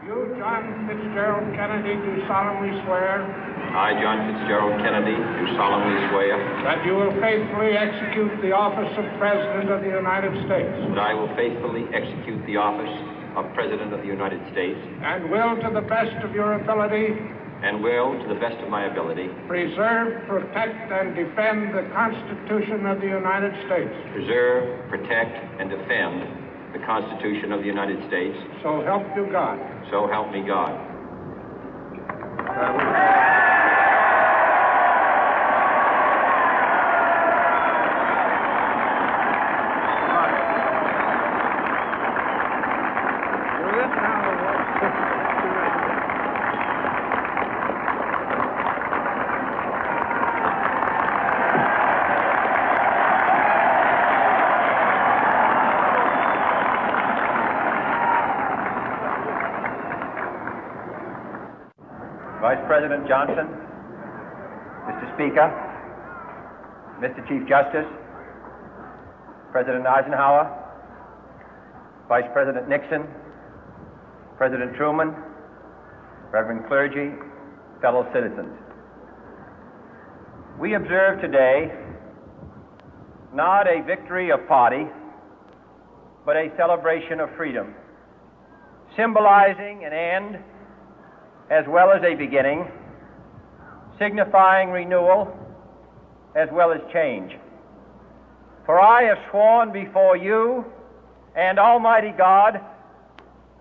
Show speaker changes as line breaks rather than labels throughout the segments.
You, John Fitzgerald Kennedy, do solemnly swear.
I, John Fitzgerald Kennedy, do solemnly swear.
That you will faithfully execute the office of President of the United States.
That I will faithfully execute the office of President of the United States.
And will, to the best of your ability.
And will, to the best of my ability.
Preserve, protect, and defend the Constitution of the United States.
Preserve, protect, and defend the Constitution of the United States.
So help you God.
So help me God.
Vice President Johnson, Mr. Speaker, Mr. Chief Justice, President Eisenhower, Vice President Nixon, President Truman, Reverend clergy, fellow citizens. We observe today not a victory of party, but a celebration of freedom, symbolizing an end as well as a beginning, signifying renewal as well as change. For I have sworn before you and Almighty God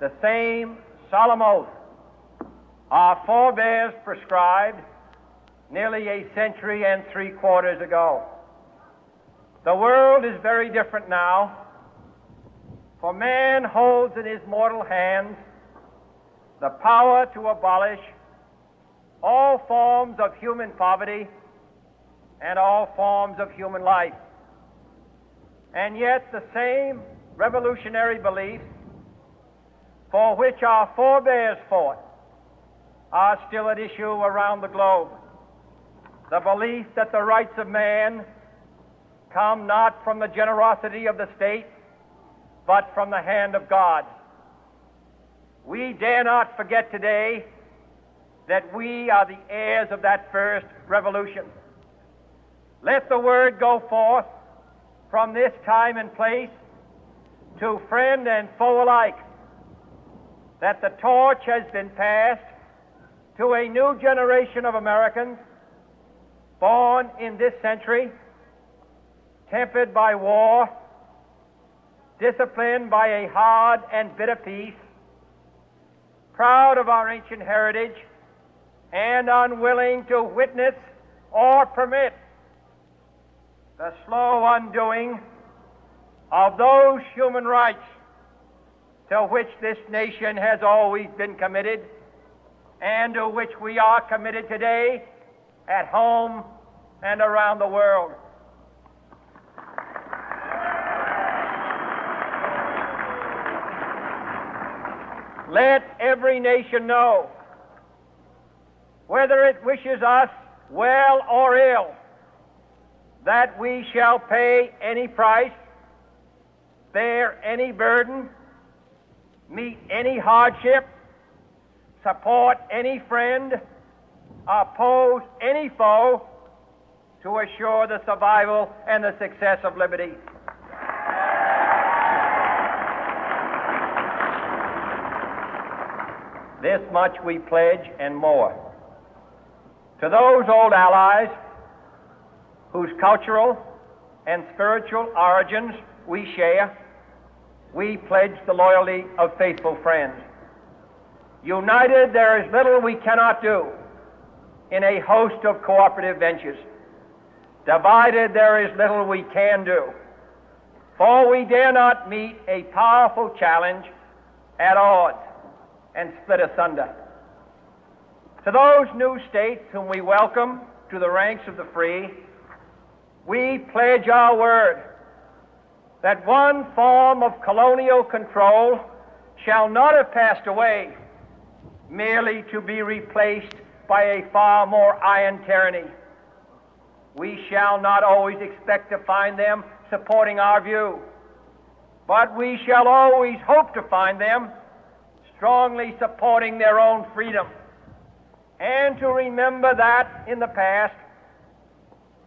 the same solemn oath our forebears prescribed nearly a century and 3/4 ago. The world is very different now, for man holds in his mortal hands the power to abolish all forms of human poverty and all forms of human life. And yet the same revolutionary beliefs for which our forebears fought are still at issue around the globe. The belief that the rights of man come not from the generosity of the state, but from the hand of God. We dare not forget today that we are the heirs of that first revolution. Let the word go forth from this time and place to friend and foe alike that the torch has been passed to a new generation of Americans born in this century, tempered by war, disciplined by a hard and bitter peace, proud of our ancient heritage, and unwilling to witness or permit the slow undoing of those human rights to which this nation has always been committed and to which we are committed today at home and around the world. Let every nation know, whether it wishes us well or ill, that we shall pay any price, bear any burden, meet any hardship, support any friend, oppose any foe to assure the survival and the success of liberty. This much we pledge and more. To those old allies whose cultural and spiritual origins we share, we pledge the loyalty of faithful friends. United, there is little we cannot do in a host of cooperative ventures. Divided, there is little we can do, for we dare not meet a powerful challenge at odds and split asunder. To those new states whom we welcome to the ranks of the free, we pledge our word that one form of colonial control shall not have passed away, merely to be replaced by a far more iron tyranny. We shall not always expect to find them supporting our view, but we shall always hope to find them strongly supporting their own freedom, and to remember that in the past,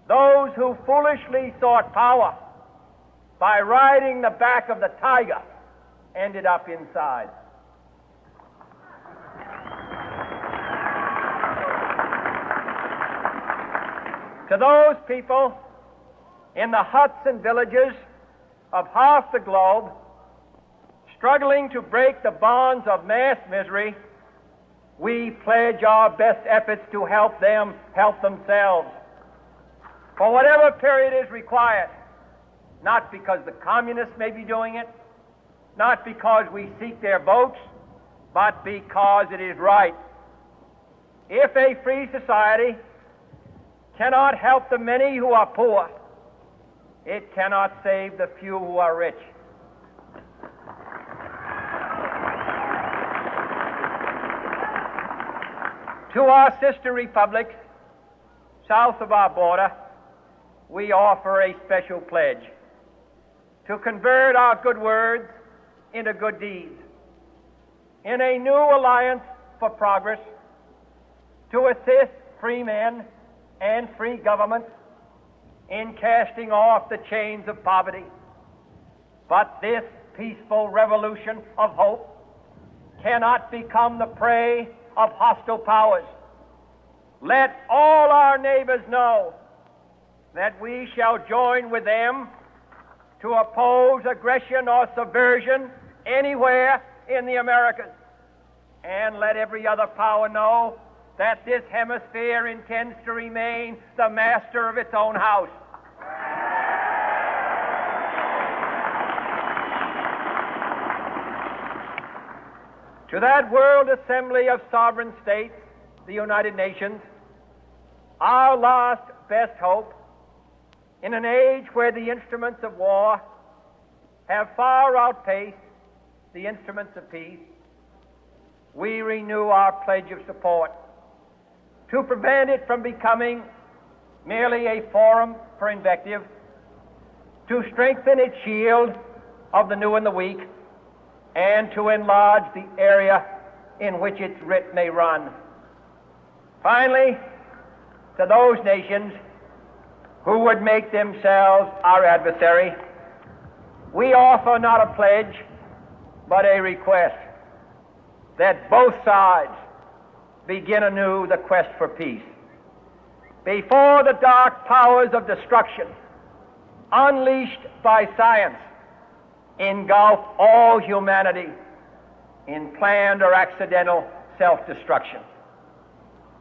those who foolishly sought power by riding the back of the tiger ended up inside. To those people in the huts and villages of half the globe struggling to break the bonds of mass misery, we pledge our best efforts to help them help themselves for whatever period is required, not because the communists may be doing it, not because we seek their votes, but because it is right. If a free society cannot help the many who are poor, it cannot save the few who are rich. To our sister republics south of our border, we offer a special pledge to convert our good words into good deeds, in a new alliance for progress, to assist free men and free governments in casting off the chains of poverty. But this peaceful revolution of hope cannot become the prey of hostile powers. Let all our neighbors know that we shall join with them to oppose aggression or subversion anywhere in the Americas. And let every other power know that this hemisphere intends to remain the master of its own house. To that World Assembly of Sovereign States, the United Nations, our last best hope, in an age where the instruments of war have far outpaced the instruments of peace, we renew our pledge of support to prevent it from becoming merely a forum for invective, to strengthen its shield of the new and the weak, and to enlarge the area in which its writ may run. Finally, to those nations who would make themselves our adversary, we offer not a pledge, but a request that both sides begin anew the quest for peace. Before the dark powers of destruction, unleashed by science, engulf all humanity in planned or accidental self-destruction,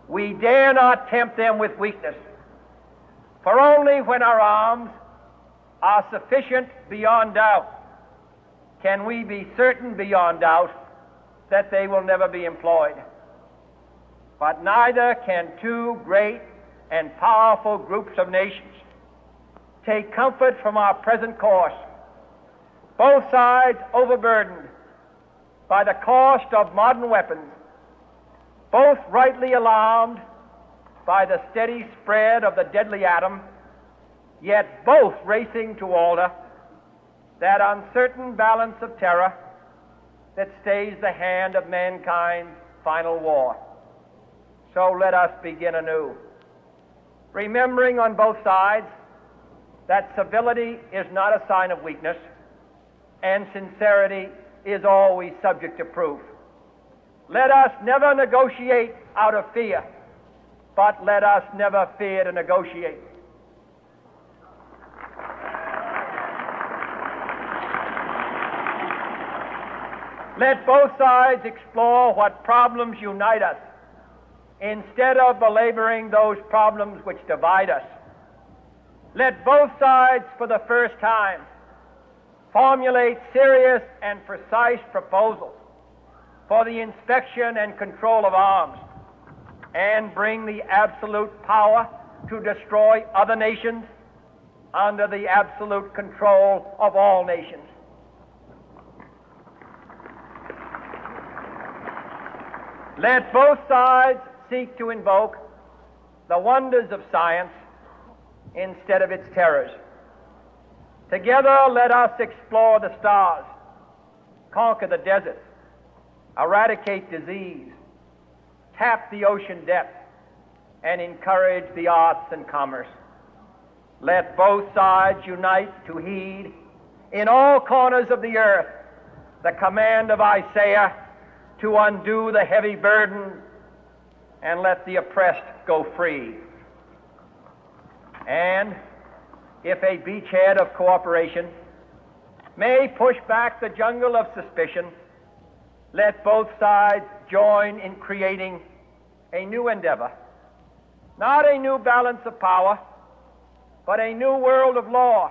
we dare not tempt them with weakness, for only when our arms are sufficient beyond doubt can we be certain beyond doubt that they will never be employed. But neither can two great and powerful groups of nations take comfort from our present course, both sides overburdened by the cost of modern weapons, both rightly alarmed by the steady spread of the deadly atom, yet both racing to alter that uncertain balance of terror that stays the hand of mankind's final war. So let us begin anew, remembering on both sides that civility is not a sign of weakness, and sincerity is always subject to proof. Let us never negotiate out of fear, but let us never fear to negotiate. Let both sides explore what problems unite us, instead of belaboring those problems which divide us. Let both sides, for the first time, formulate serious and precise proposals for the inspection and control of arms, and bring the absolute power to destroy other nations under the absolute control of all nations. Let both sides seek to invoke the wonders of science instead of its terrors. Together, let us explore the stars, conquer the deserts, eradicate disease, tap the ocean depth, and encourage the arts and commerce. Let both sides unite to heed in all corners of the earth the command of Isaiah to undo the heavy burden and let the oppressed go free. And if a beachhead of cooperation may push back the jungle of suspicion, let both sides join in creating a new endeavor, not a new balance of power, but a new world of law,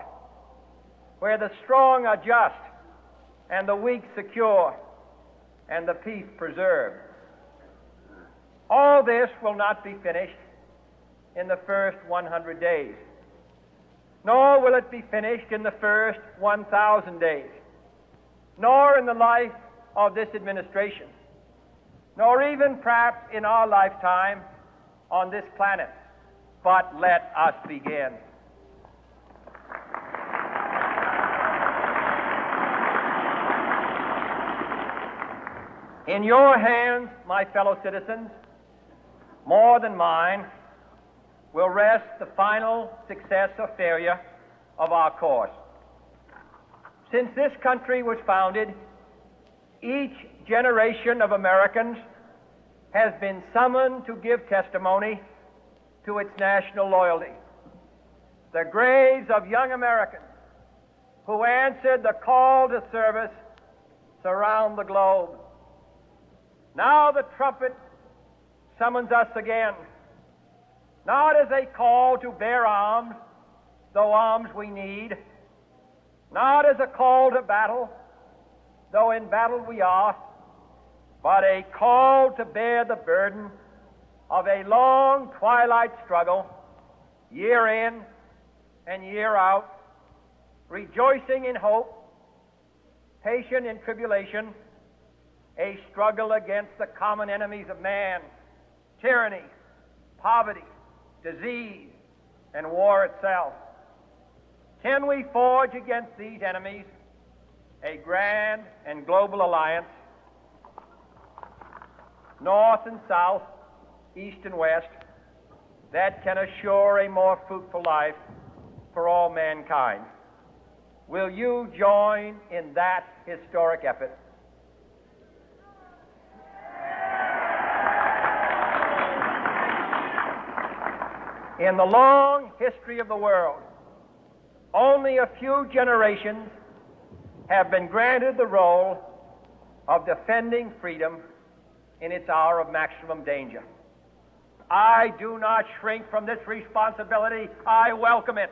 where the strong are just and the weak secure and the peace preserved. All this will not be finished in the first 100 days, nor will it be finished in the first 1,000 days, nor in the life of this administration, nor even perhaps in our lifetime on this planet. But let us begin. In your hands, my fellow citizens, more than mine, will rest the final success or failure of our course. Since this country was founded, each generation of Americans has been summoned to give testimony to its national loyalty. The graves of young Americans who answered the call to service surround the globe. Now the trumpet summons us again, not as a call to bear arms, though arms we need, not as a call to battle, though in battle we are, but a call to bear the burden of a long twilight struggle, year in and year out, rejoicing in hope, patient in tribulation, a struggle against the common enemies of man, tyranny, poverty, disease, and war itself. Can we forge against these enemies a grand and global alliance, north and south, east and west, that can assure a more fruitful life for all mankind? Will you join in that historic effort? In the long history of the world, only a few generations have been granted the role of defending freedom in its hour of maximum danger. I do not shrink from this responsibility. I welcome it.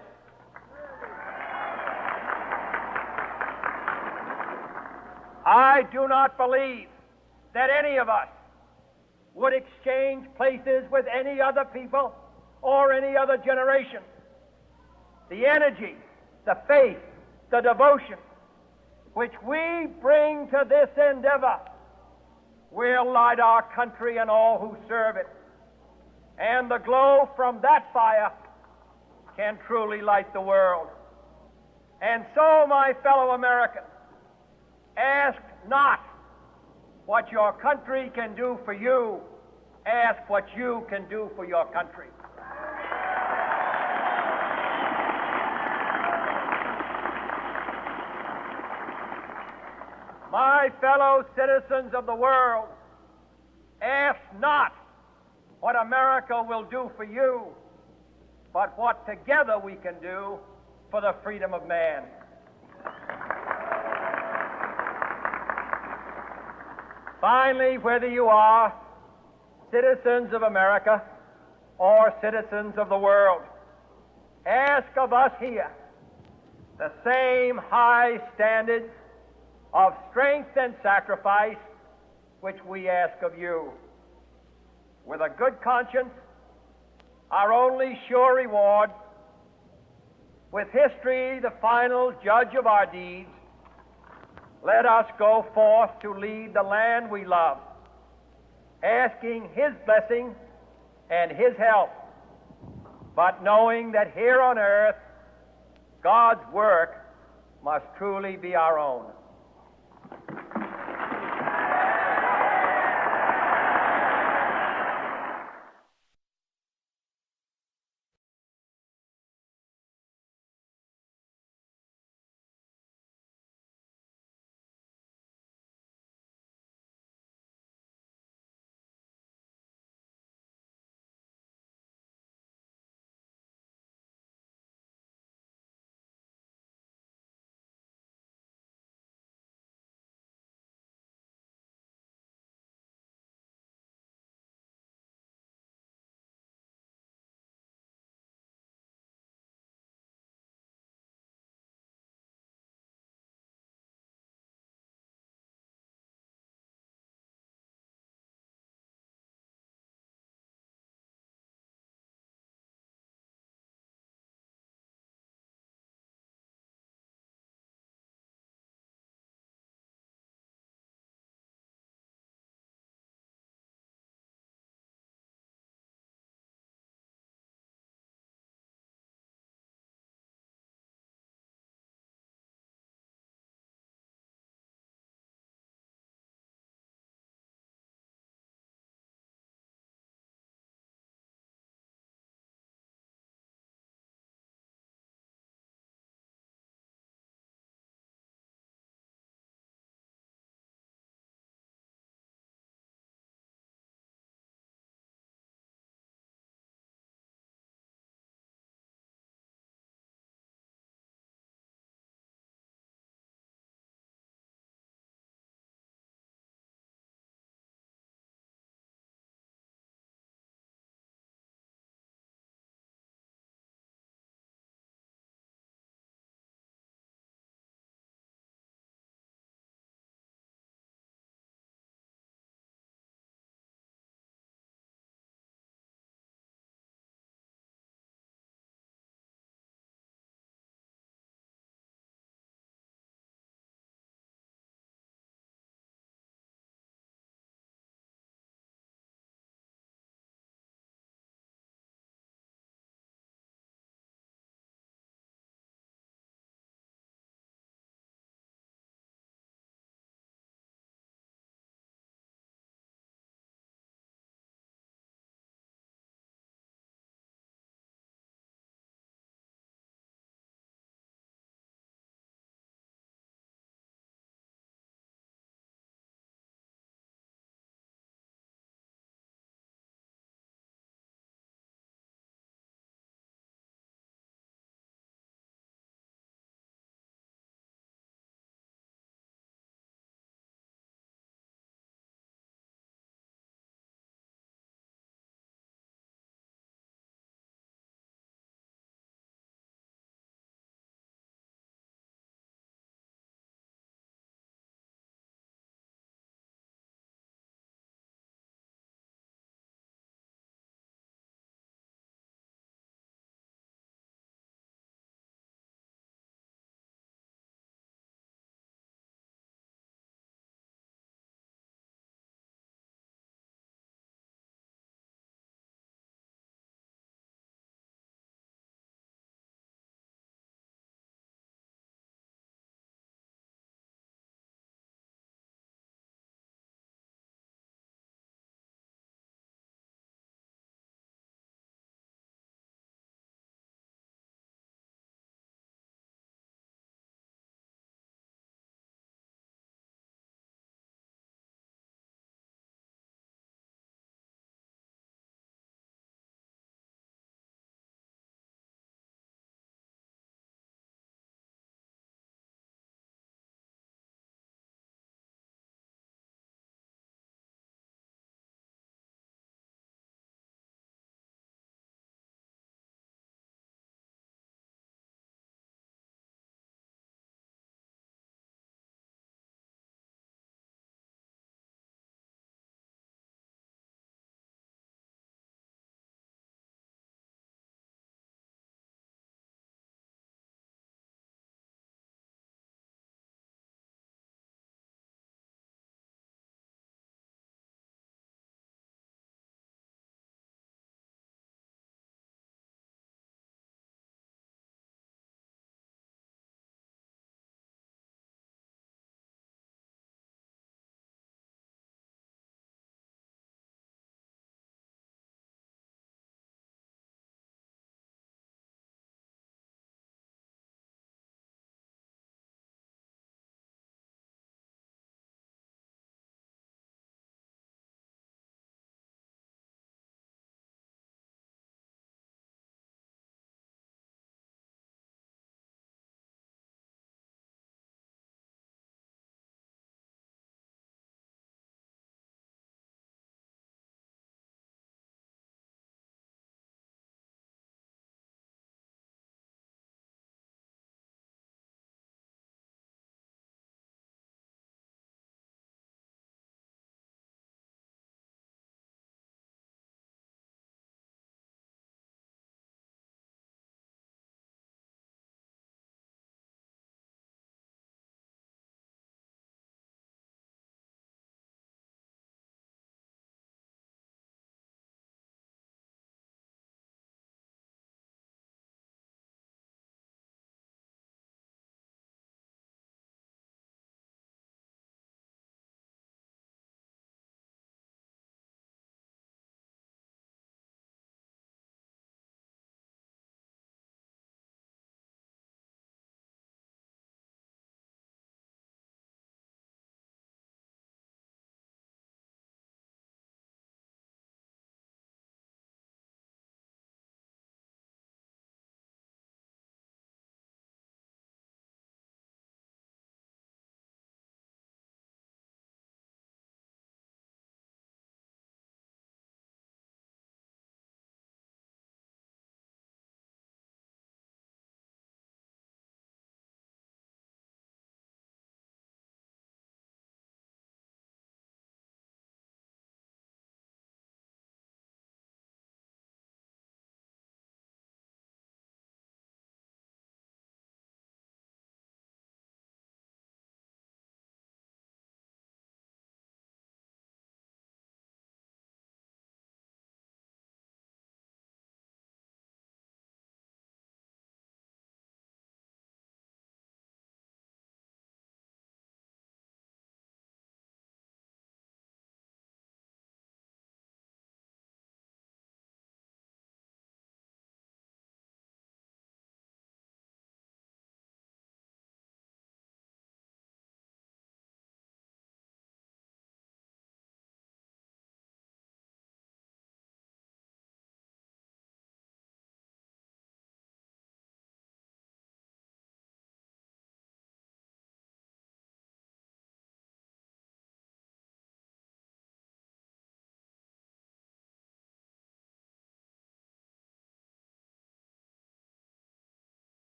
I do not believe that any of us would exchange places with any other people or any other generation. The energy, the faith, the devotion which we bring to this endeavor will light our country and all who serve it. And the glow from that fire can truly light the world. And so, my fellow Americans, ask not what your country can do for you. Ask what you can do for your country. My fellow citizens of the world, ask not what America will do for you, but what together we can do for the freedom of man. Finally, whether you are citizens of America or citizens of the world, ask of us here the same high standards of strength and sacrifice which we ask of you. With a good conscience, our only sure reward, with history the final judge of our deeds, let us go forth to lead the land we love, asking His blessing and His help, but knowing that here on earth God's work must truly be our own.